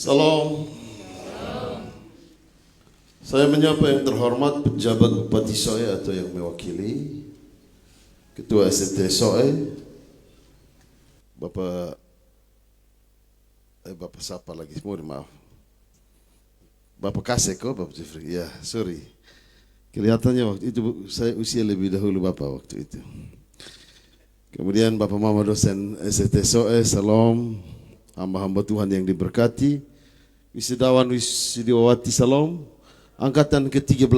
Salam. Saya menyapa yang terhormat pejabat Bupati Soe atau yang mewakili, Ketua ST Soe, Bapak siapa lagi? Maaf. Bapak Kaseko, Bapak Jeffrey. Ya, sorry. Kelihatannya waktu itu saya usia lebih dahulu Bapak waktu itu. Kemudian Bapak Mama dosen ST Soe, salam. Hamba-hamba Tuhan yang diberkati, wisudawan wisudiwati salam, angkatan ke-13.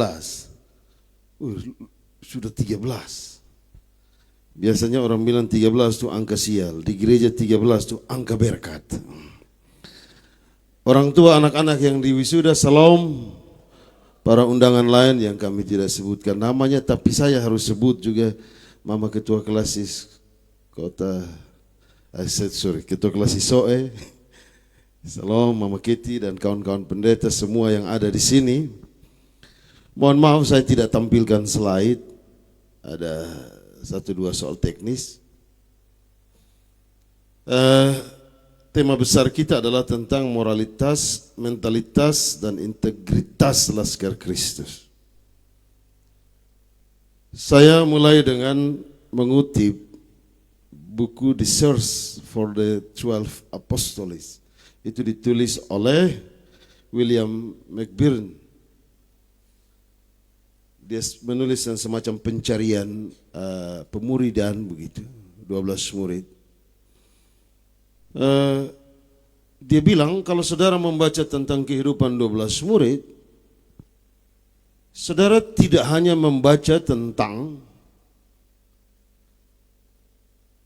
Sudah 13. Biasanya orang bilang 13 itu angka sial, di gereja 13 itu angka berkat. Orang tua anak-anak yang diwisuda salam, para undangan lain yang kami tidak sebutkan namanya, tapi saya harus sebut juga Mama Ketua Klasis Ketua Klasis Soe, salam Mama Keti dan kawan-kawan pendeta semua yang ada di sini. Mohon maaf saya tidak tampilkan slide, ada 1-2 soal teknis. Tema besar kita adalah tentang moralitas, mentalitas, dan integritas Laskar Kristus. Saya mulai dengan mengutip buku The Search for the 12 Apostles. Itu ditulis oleh William McBirn. Dia menulis semacam pencarian pemuridan begitu, 12 murid. Dia bilang kalau saudara membaca tentang kehidupan 12 murid, saudara tidak hanya membaca tentang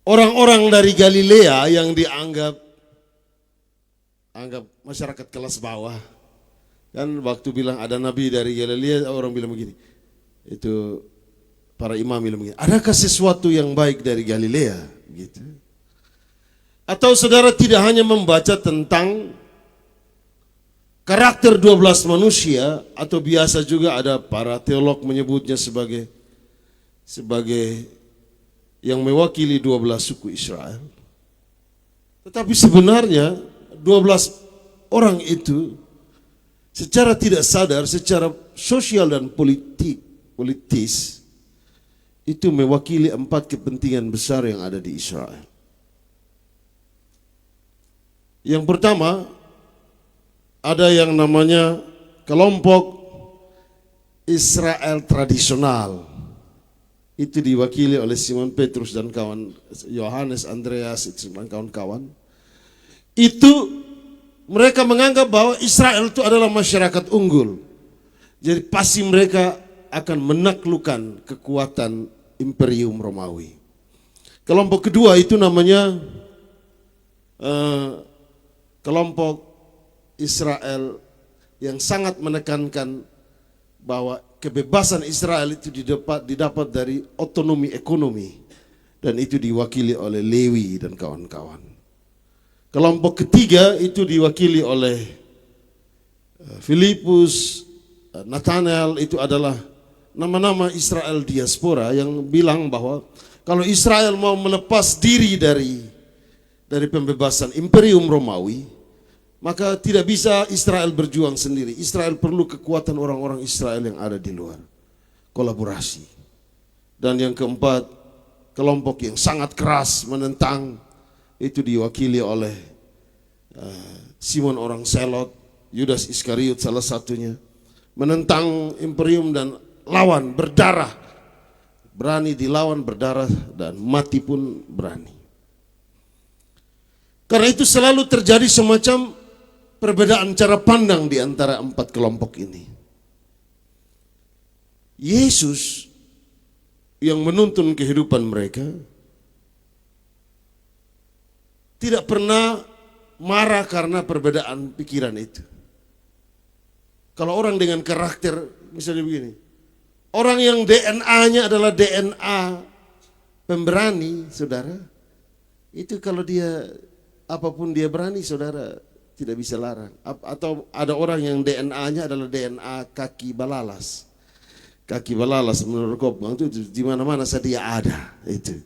orang-orang dari Galilea yang dianggap masyarakat kelas bawah. Kan waktu bilang ada nabi dari Galilea, orang bilang begini. Itu para imam bilang begini, adakah sesuatu yang baik dari Galilea? Gitu. Atau saudara tidak hanya membaca tentang karakter 12 manusia, atau biasa juga ada para teolog menyebutnya sebagai yang mewakili 12 suku Israel. Tetapi sebenarnya 12 orang itu secara tidak sadar, secara sosial dan politis itu mewakili 4 kepentingan besar yang ada di Israel. Yang pertama, ada yang namanya kelompok Israel tradisional. Itu diwakili oleh Simon Petrus dan kawan, Yohanes, Andreas, dan kawan-kawan. Itu mereka menganggap bahwa Israel itu adalah masyarakat unggul. Jadi pasti mereka akan menaklukkan kekuatan Imperium Romawi. Kelompok kedua itu namanya kelompok Israel yang sangat menekankan bahwa kebebasan Israel itu didapat dari otonomi ekonomi, dan itu diwakili oleh Lewi dan kawan-kawan. Kelompok ketiga itu diwakili oleh Filipus, Nathanael, itu adalah nama-nama Israel diaspora yang bilang bahwa kalau Israel mau melepas diri dari pembebasan Imperium Romawi, maka tidak bisa Israel berjuang sendiri. Israel perlu kekuatan orang-orang Israel yang ada di luar. Kolaborasi. Dan yang keempat, kelompok yang sangat keras menentang, itu diwakili oleh Simon orang Selot, Yudas Iskariot salah satunya. Menentang imperium dan lawan, berdarah. Berani dilawan, berdarah, dan mati pun berani. Karena itu selalu terjadi semacam perbedaan cara pandang di antara 4 kelompok ini. Yesus yang menuntun kehidupan mereka tidak pernah marah karena perbedaan pikiran itu. Kalau orang dengan karakter, misalnya begini, orang yang DNA-nya adalah DNA pemberani, saudara, itu kalau dia apapun dia berani, saudara tidak bisa larang. Atau ada orang yang DNA-nya adalah DNA kaki balalas. Kaki balalas menurut Kopbang itu di mana-mana sedia ada itu.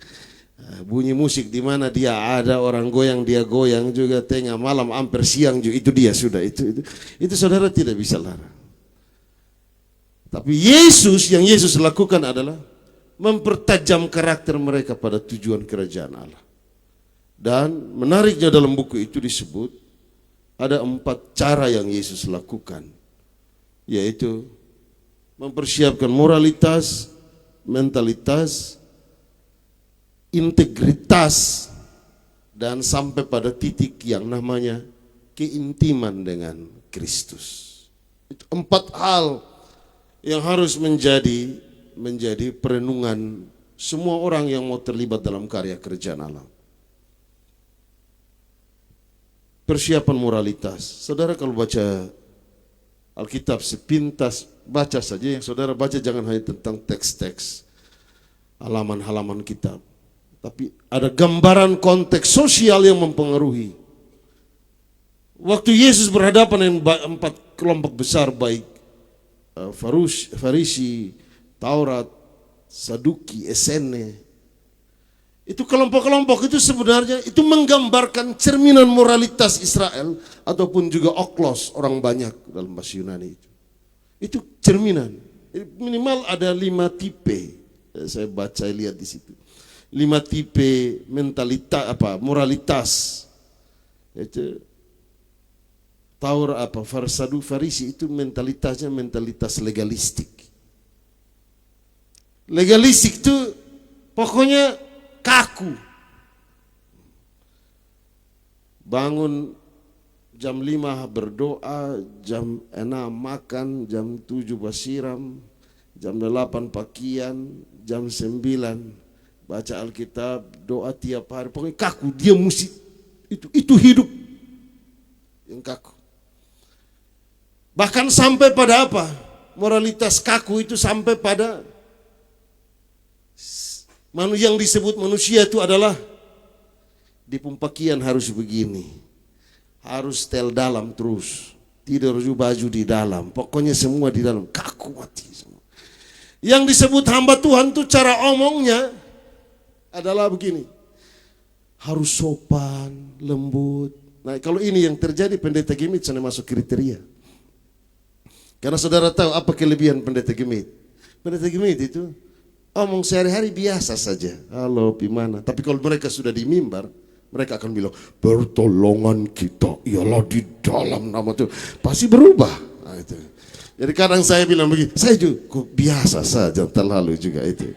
Bunyi musik di mana dia ada, orang goyang dia goyang juga, tengah malam hampir siang juga itu dia sudah itu saudara tidak bisa larang. Tapi yang Yesus lakukan adalah mempertajam karakter mereka pada tujuan kerajaan Allah. Dan menariknya dalam buku itu disebut ada 4 cara yang Yesus lakukan, yaitu mempersiapkan moralitas, mentalitas, integritas, dan sampai pada titik yang namanya keintiman dengan Kristus. Itu 4 hal yang harus menjadi perenungan semua orang yang mau terlibat dalam karya kerajaan Allah. Persiapan moralitas. Saudara kalau baca Alkitab sepintas, baca saja, yang saudara baca jangan hanya tentang teks-teks halaman-halaman kitab, tapi ada gambaran konteks sosial yang mempengaruhi. Waktu Yesus berhadapan dengan 4 kelompok besar, baik Farisi, Taurat, Saduki, Esene, itu kelompok-kelompok itu sebenarnya itu menggambarkan cerminan moralitas Israel ataupun juga oklos orang banyak dalam bahasa Yunani itu. Itu cerminan. Minimal ada 5 tipe. Saya baca lihat di situ. 5 tipe mentalitas moralitas. Itu Taurat Farisi itu mentalitasnya mentalitas legalistik. Legalistik itu pokoknya kaku. Bangun jam 5 berdoa, jam 6 makan, jam 7 basiram, jam 8 pakaian, jam 9 baca Alkitab, doa tiap hari. Pokoknya kaku, dia mesti itu hidup yang kaku. Bahkan sampai pada apa? Moralitas kaku itu sampai pada yang disebut manusia itu adalah di pempakian harus begini, harus setel dalam terus, tidur baju di dalam, pokoknya semua di dalam, kaku mati semua. Yang disebut hamba Tuhan itu cara omongnya adalah begini, harus sopan, lembut. Nah kalau ini yang terjadi, pendeta Gemit sana masuk kriteria. Karena saudara tahu apa kelebihan pendeta Gemit? Pendeta Gemit itu omong sehari-hari biasa saja. Halo, gimana? Tapi kalau mereka sudah di mimbar, mereka akan bilang, pertolongan kita ialah di dalam nama Tuhan. Pasti berubah. Nah, itu. Jadi kadang saya bilang begini, saya juga biasa saja, terlalu juga itu.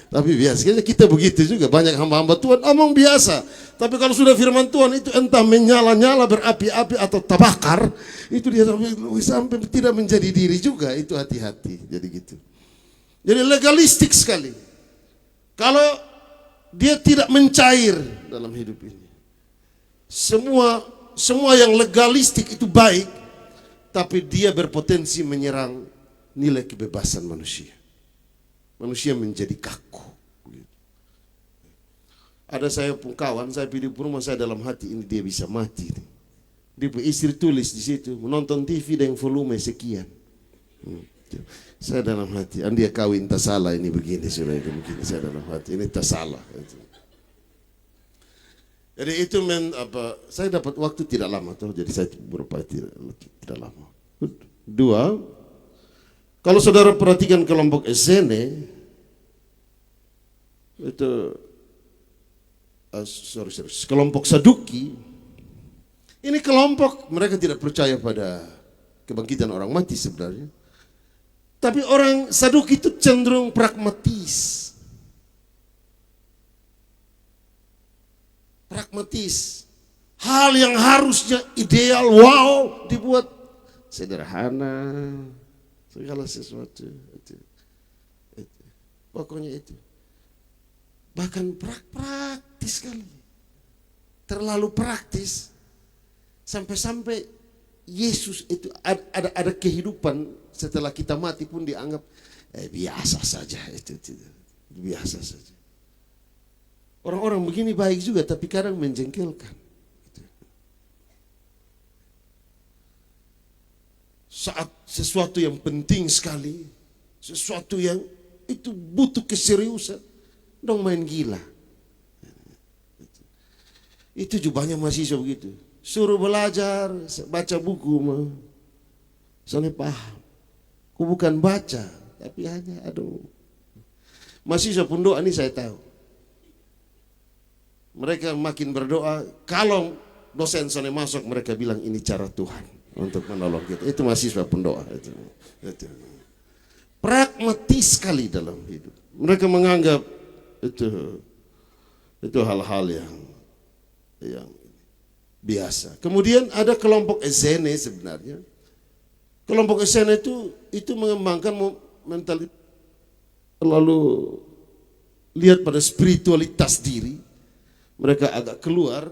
Tapi biasanya kita begitu juga, banyak hamba-hamba Tuhan omong biasa. Tapi kalau sudah firman Tuhan itu entah menyala-nyala, berapi-api atau terbakar, itu dia sampai tidak menjadi diri juga. Itu hati-hati, jadi gitu. Jadi legalistik sekali. Kalau dia tidak mencair dalam hidup ini. Semua yang legalistik itu baik, tapi dia berpotensi menyerang nilai kebebasan manusia. Manusia menjadi kaku. Ada saya pun kawan, saya pilih rumah saya dalam hati ini dia bisa mati. Dia istri tulis di situ, menonton TV dengan volume sekian. Saya dalam hati, dia kawin tak salah ini begini sudah begini, saya dalam hati ini tak salah. Jadi itu saya dapat waktu tidak lama tuh, jadi saya berupaya tidak lama. 2, kalau saudara perhatikan kelompok Esene itu kelompok Saduki, ini kelompok mereka tidak percaya pada kebangkitan orang mati sebenarnya. Tapi orang Saduki itu cenderung pragmatis. Pragmatis. Hal yang harusnya ideal, wow, dibuat sederhana. Segala sesuatu. Pokoknya itu. Bahkan praktis sekali. Terlalu praktis. Sampai-sampai Yesus itu ada kehidupan setelah kita mati pun dianggap biasa saja itu biasa saja. Orang-orang begini baik juga tapi kadang menjengkelkan. Saat sesuatu yang penting sekali, sesuatu yang itu butuh keseriusan, dong main gila. Itu juga banyak mahasiswa begitu. Suruh belajar, baca buku mah. Soalnya paham. Aku bukan baca, tapi hanya mahasiswa pun doa ini saya tahu. Mereka makin berdoa, kalau dosen soalnya masuk mereka bilang ini cara Tuhan untuk menolong kita. Itu mahasiswa pun doa. Itu. Pragmatis sekali dalam hidup. Mereka menganggap itu hal-hal yang biasa. Kemudian ada kelompok Essene sebenarnya. Kelompok Essene itu mengembangkan mentalitas, lalu lihat pada spiritualitas diri. Mereka agak keluar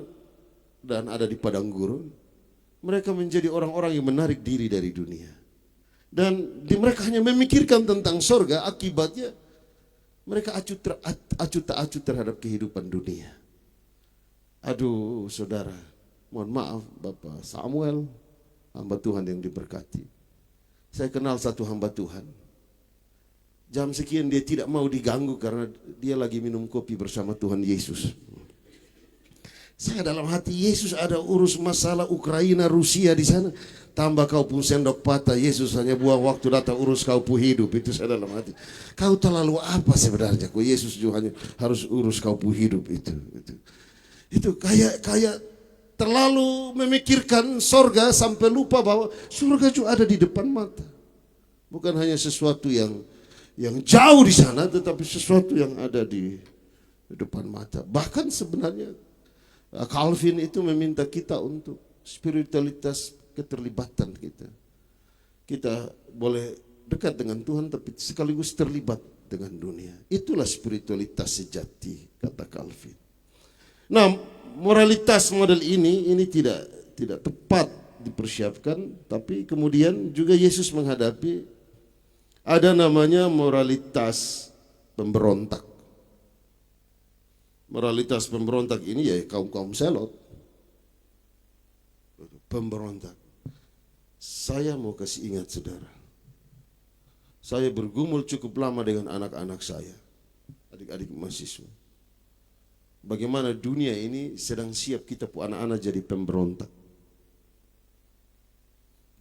dan ada di padang gurun. Mereka menjadi orang-orang yang menarik diri dari dunia. Dan mereka hanya memikirkan tentang sorga, akibatnya mereka acuh tak acuh terhadap kehidupan dunia. Aduh saudara, mohon maaf Bapak Samuel, hamba Tuhan yang diberkati. Saya kenal satu hamba Tuhan. Jam sekian dia tidak mau diganggu karena dia lagi minum kopi bersama Tuhan Yesus. Saya dalam hati, Yesus ada urus masalah Ukraina, Rusia di sana. Tambah kau pun sendok patah, Yesus hanya buang waktu datang urus kau pun hidup. Itu saya dalam hati. Kau terlalu apa sebenarnya? Kau Yesus juga hanya harus urus kau pun hidup itu kayak terlalu memikirkan sorga sampai lupa bahwa surga juga ada di depan mata. Bukan hanya sesuatu yang jauh di sana, tetapi sesuatu yang ada di depan mata. Bahkan sebenarnya Calvin itu meminta kita untuk spiritualitas keterlibatan kita. Kita boleh dekat dengan Tuhan tapi sekaligus terlibat dengan dunia. Itulah spiritualitas sejati, kata Calvin. Nah, moralitas model ini tidak tepat dipersiapkan, tapi kemudian juga Yesus menghadapi ada namanya moralitas pemberontak. Moralitas pemberontak ini ya kaum selot. Pemberontak. Saya mau kasih ingat saudara. Saya bergumul cukup lama dengan anak-anak saya, adik-adik mahasiswa. Bagaimana dunia ini sedang siap kita anak-anak jadi pemberontak.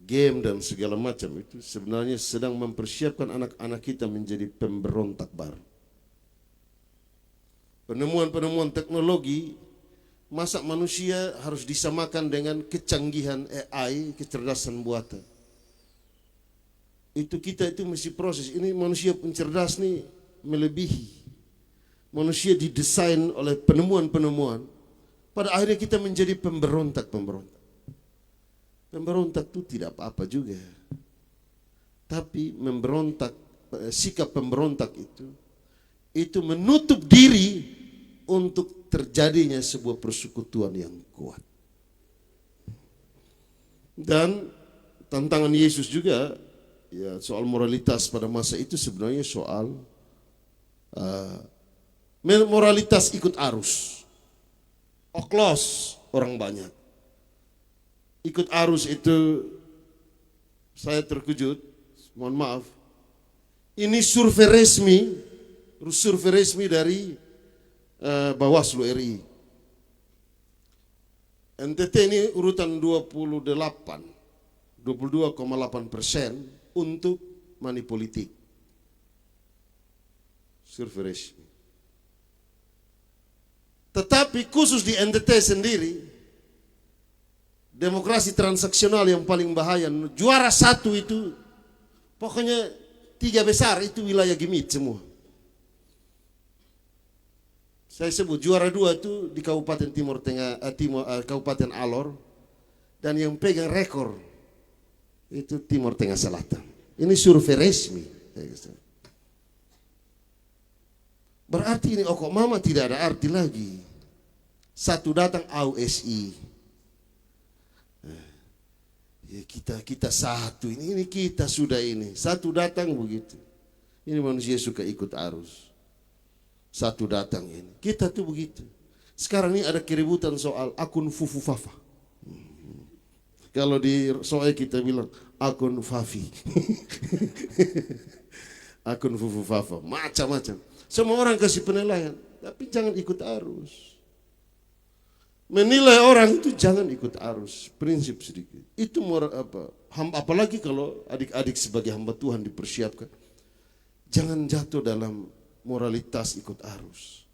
Game dan segala macam itu sebenarnya sedang mempersiapkan anak-anak kita menjadi pemberontak baru. Penemuan-penemuan teknologi, masa manusia harus disamakan dengan kecanggihan AI, kecerdasan buatan. Itu kita itu mesti proses. Ini manusia pencerdas nih melebihi. Manusia didesain oleh penemuan-penemuan. Pada akhirnya kita menjadi pemberontak-pemberontak. Pemberontak itu tidak apa-apa juga. Tapi memberontak, sikap pemberontak itu menutup diri untuk terjadinya sebuah persekutuan yang kuat. Dan tantangan Yesus juga ya soal moralitas pada masa itu sebenarnya soal moralitas ikut arus. Oklos orang banyak. Ikut arus itu saya terkejut, mohon maaf. Ini survei resmi dari Bawaslu RI. NTT ini urutan 22,8% untuk money politik. Survei resmi. Tetapi khusus di NTT sendiri, demokrasi transaksional yang paling bahaya, juara satu itu, pokoknya 3 besar itu wilayah Gemit semua. Saya sebut juara 2 itu di Kabupaten Timur Tengah, Kabupaten Alor, dan yang pegang rekor itu Timur Tengah Selatan. Ini survei resmi. Berarti ini kok mama tidak ada arti lagi. Satu datang AUSI. Ya kita satu ini kita sudah ini. Satu datang begitu. Ini manusia suka ikut arus. Satu datang ini. Kita tuh begitu. Sekarang ini ada keributan soal akun Fufu Fafa. Kalau di soal kita bilang akun Fafi. Akun Fufu Fafa. Macam-macam. Semua orang kasih penilaian. Tapi jangan ikut arus. menilai orang itu jangan ikut arus, prinsip sedikit. Itu apalagi kalau adik-adik sebagai hamba Tuhan dipersiapkan. Jangan jatuh dalam moralitas ikut arus.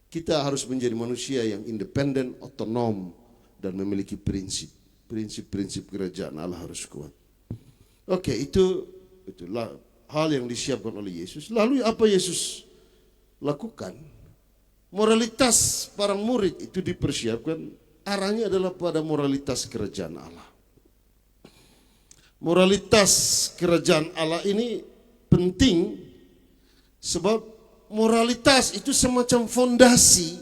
Kita harus menjadi manusia yang independen, otonom, dan memiliki prinsip. Prinsip-prinsip kerajaan Allah harus kuat. Oke, itulah hal yang disiapkan oleh Yesus. Lalu apa Yesus lakukan? Moralitas para murid itu dipersiapkan, arahnya adalah pada moralitas kerajaan Allah. Moralitas kerajaan Allah ini penting sebab moralitas itu semacam fondasi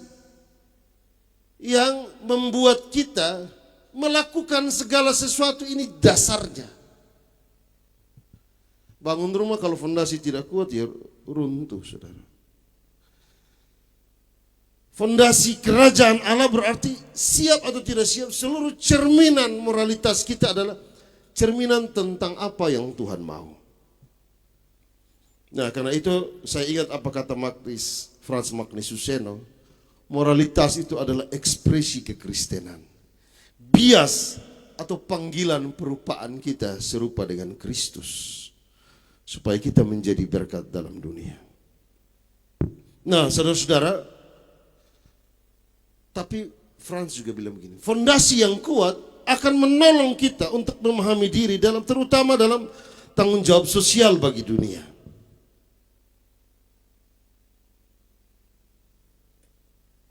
yang membuat kita melakukan segala sesuatu, ini dasarnya. Bangun rumah kalau fondasi tidak kuat ya runtuh, saudara. Fondasi kerajaan Allah berarti siap atau tidak siap, seluruh cerminan moralitas kita adalah cerminan tentang apa yang Tuhan mau. Nah, karena itu saya ingat apa kata Frans Magnus Suseno, moralitas itu adalah ekspresi kekristenan. Bias atau panggilan perupaan kita serupa dengan Kristus supaya kita menjadi berkat dalam dunia. Nah, saudara-saudara, tapi Frans juga bilang begini, fondasi yang kuat akan menolong kita untuk memahami diri terutama dalam tanggung jawab sosial bagi dunia.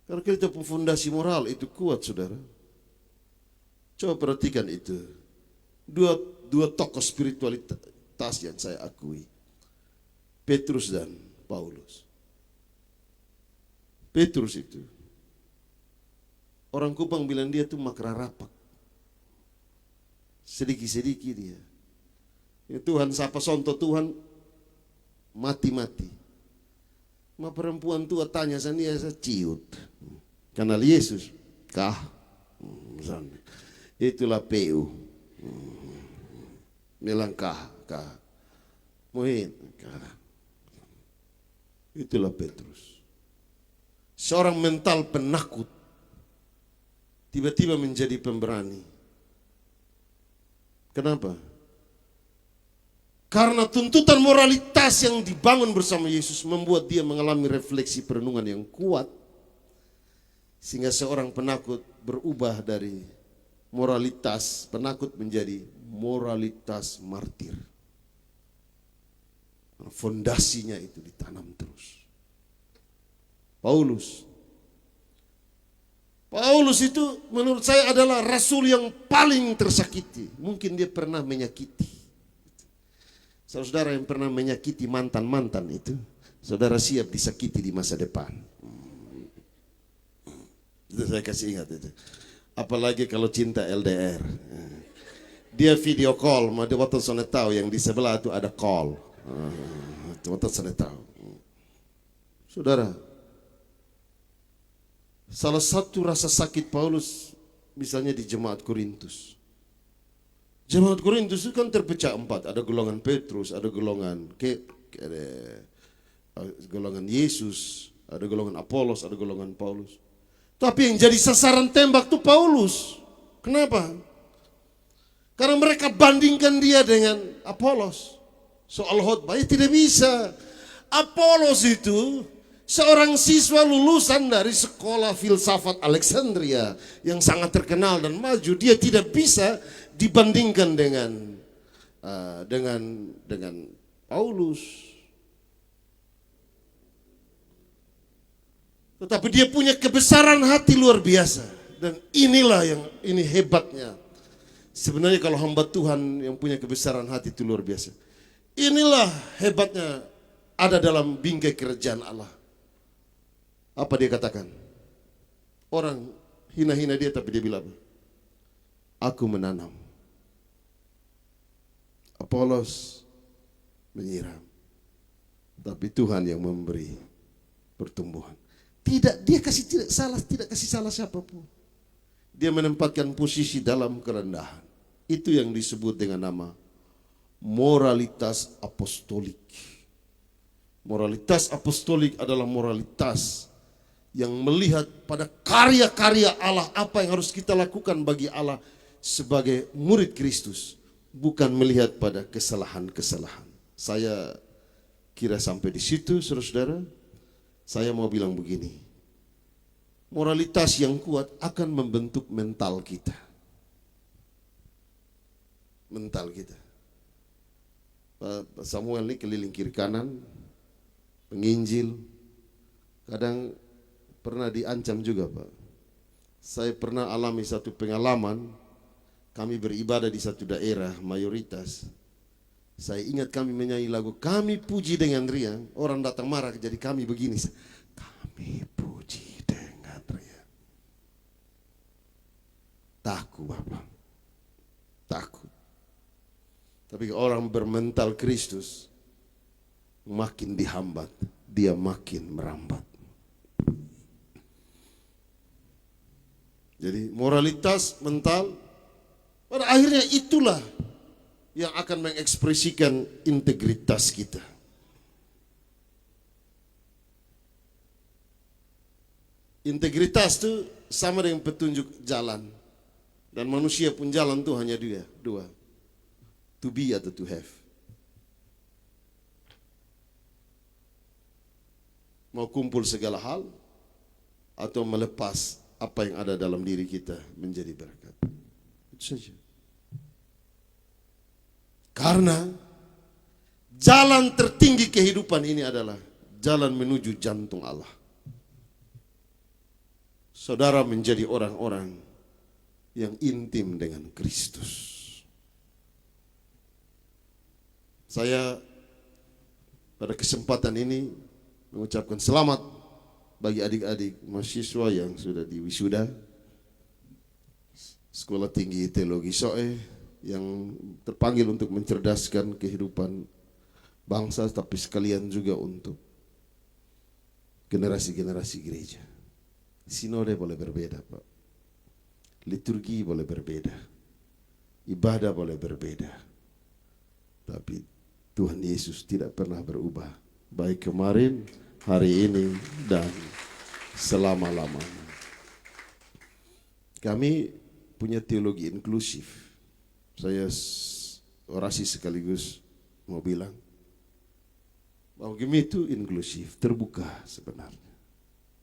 Kalau kita punya fondasi moral itu kuat, saudara. Coba perhatikan itu. Dua tokoh spiritualitas yang saya akui. Petrus dan Paulus. Petrus itu, orang Kupang bilang dia tuh makra rapak. Sedikit-sedikit dia. Ya, Tuhan sapa sonto Tuhan mati-mati. Ma perempuan tua tanya saya ciut. Kenal Yesus? Kah? Itulah PU. Bilang kah? Muhin. Itulah Petrus. Seorang mental penakut tiba-tiba menjadi pemberani. Kenapa? Karena tuntutan moralitas yang dibangun bersama Yesus membuat dia mengalami refleksi perenungan yang kuat. Sehingga seorang penakut berubah dari moralitas penakut menjadi moralitas martir. Fondasinya itu ditanam terus. Paulus itu menurut saya adalah rasul yang paling tersakiti. Mungkin dia pernah menyakiti. Saudara yang pernah menyakiti mantan-mantan itu, saudara siap disakiti di masa depan. Itu saya kasih ingat itu. Apalagi kalau cinta LDR. Dia video call, dia waktu sana tahu yang di sebelah itu ada call. Waktu sana tahu. Saudara, salah satu rasa sakit Paulus misalnya di jemaat Korintus. Jemaat Korintus itu kan terpecah 4. Ada golongan Petrus, ada golongan Yesus, ada golongan Apolos, ada golongan Paulus. Tapi yang jadi sasaran tembak itu Paulus. Kenapa? Karena mereka bandingkan dia dengan Apolos. Soal khotbah tidak bisa. Apolos itu seorang siswa lulusan dari sekolah filsafat Alexandria yang sangat terkenal dan maju. Dia tidak bisa dibandingkan dengan Paulus. Tetapi dia punya kebesaran hati luar biasa. Dan inilah ini hebatnya. Sebenarnya kalau hamba Tuhan yang punya kebesaran hati itu luar biasa. Inilah hebatnya ada dalam bingkai kerajaan Allah. Apa dia katakan? Orang hina-hina dia tapi dia bilang, aku menanam, Apolos menyiram, tapi Tuhan yang memberi pertumbuhan. Tidak, dia tidak kasih salah siapapun. Dia menempatkan posisi dalam kerendahan. Itu yang disebut dengan nama moralitas apostolik. Moralitas apostolik adalah moralitas yang melihat pada karya-karya Allah, apa yang harus kita lakukan bagi Allah sebagai murid Kristus, bukan melihat pada kesalahan-kesalahan. Saya kira sampai di situ, saudara-saudara. Saya mau bilang begini, moralitas yang kuat akan membentuk mental kita. Mental kita. Pak Samuel ini keliling kiri kanan, penginjil, kadang pernah diancam juga, Pak. Saya pernah alami satu pengalaman, kami beribadah di satu daerah mayoritas. Saya ingat kami menyanyi lagu, kami puji dengan riang, orang datang marah, jadi kami begini, kami puji dengan riang. Takut, Bapak, takut. Tapi orang bermental Kristus, makin dihambat, dia makin merambat. Jadi moralitas mental, pada akhirnya itulah yang akan mengekspresikan integritas kita. Integritas itu sama dengan petunjuk jalan. Dan manusia pun jalan itu hanya dua. To be atau to have. Mau kumpul segala hal atau melepas apa yang ada dalam diri kita menjadi berkat. Itu saja. Karena jalan tertinggi kehidupan ini adalah jalan menuju jantung Allah. Saudara menjadi orang-orang yang intim dengan Kristus. Saya pada kesempatan ini mengucapkan selamat bagi adik-adik mahasiswa yang sudah diwisuda Sekolah Tinggi Teologi SOE, yang terpanggil untuk mencerdaskan kehidupan bangsa, tapi sekalian juga untuk generasi-generasi gereja. Sinode boleh berbeda, Pak. Liturgi boleh berbeda. Ibadah boleh berbeda. Tapi Tuhan Yesus tidak pernah berubah. Baik kemarin, hari ini, dan selama-lamanya. Kami punya teologi inklusif. Saya orasi sekaligus mau bilang bahwa kami itu inklusif, terbuka sebenarnya.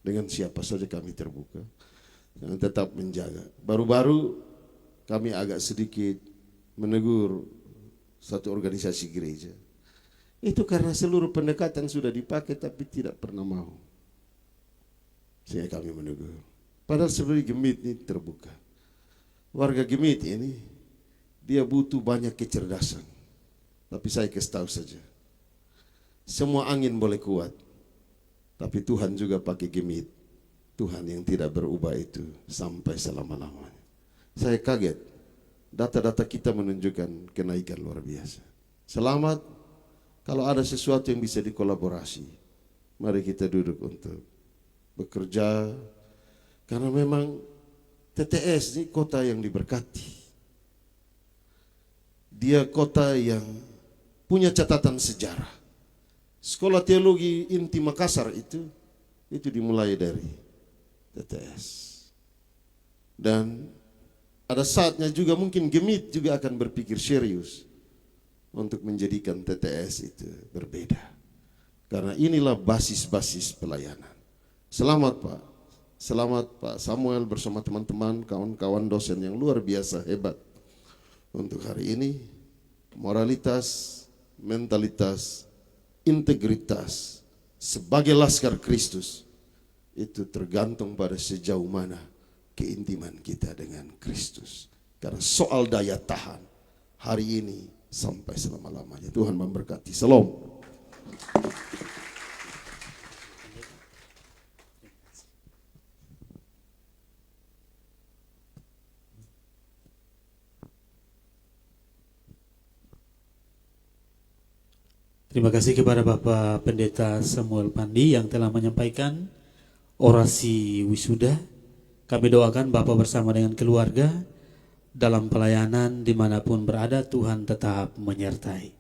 Dengan siapa saja kami terbuka, dan tetap menjaga. Baru-baru kami agak sedikit menegur satu organisasi gereja. Itu karena seluruh pendekatan sudah dipakai tapi tidak pernah mau. Sehingga kami menegur. Padahal sebenarnya Gemit ini terbuka. Warga Gemit ini dia butuh banyak kecerdasan. Tapi saya kasih tahu saja. Semua angin boleh kuat. Tapi Tuhan juga pakai Gemit. Tuhan yang tidak berubah itu sampai selama-lamanya. Saya kaget. Data-data kita menunjukkan kenaikan luar biasa. Selamat kalau ada sesuatu yang bisa dikolaborasi. Mari kita duduk untuk bekerja. Karena memang TTS ini kota yang diberkati. Dia kota yang punya catatan sejarah. Sekolah Teologi Inti Makassar itu dimulai dari TTS. Dan ada saatnya juga mungkin Gemit juga akan berpikir serius untuk menjadikan TTS itu berbeda. Karena inilah basis-basis pelayanan. Selamat Pak. Selamat Pak Samuel bersama teman-teman, kawan-kawan dosen yang luar biasa hebat. Untuk hari ini, moralitas, mentalitas, integritas sebagai laskar Kristus itu tergantung pada sejauh mana keintiman kita dengan Kristus. Karena soal daya tahan hari ini sampai selama-lamanya. Tuhan memberkati. Salam. Terima kasih kepada Bapak Pendeta Samuel Pandi yang telah menyampaikan orasi wisuda. Kami doakan Bapak bersama dengan keluarga dalam pelayanan dimanapun berada, Tuhan tetap menyertai.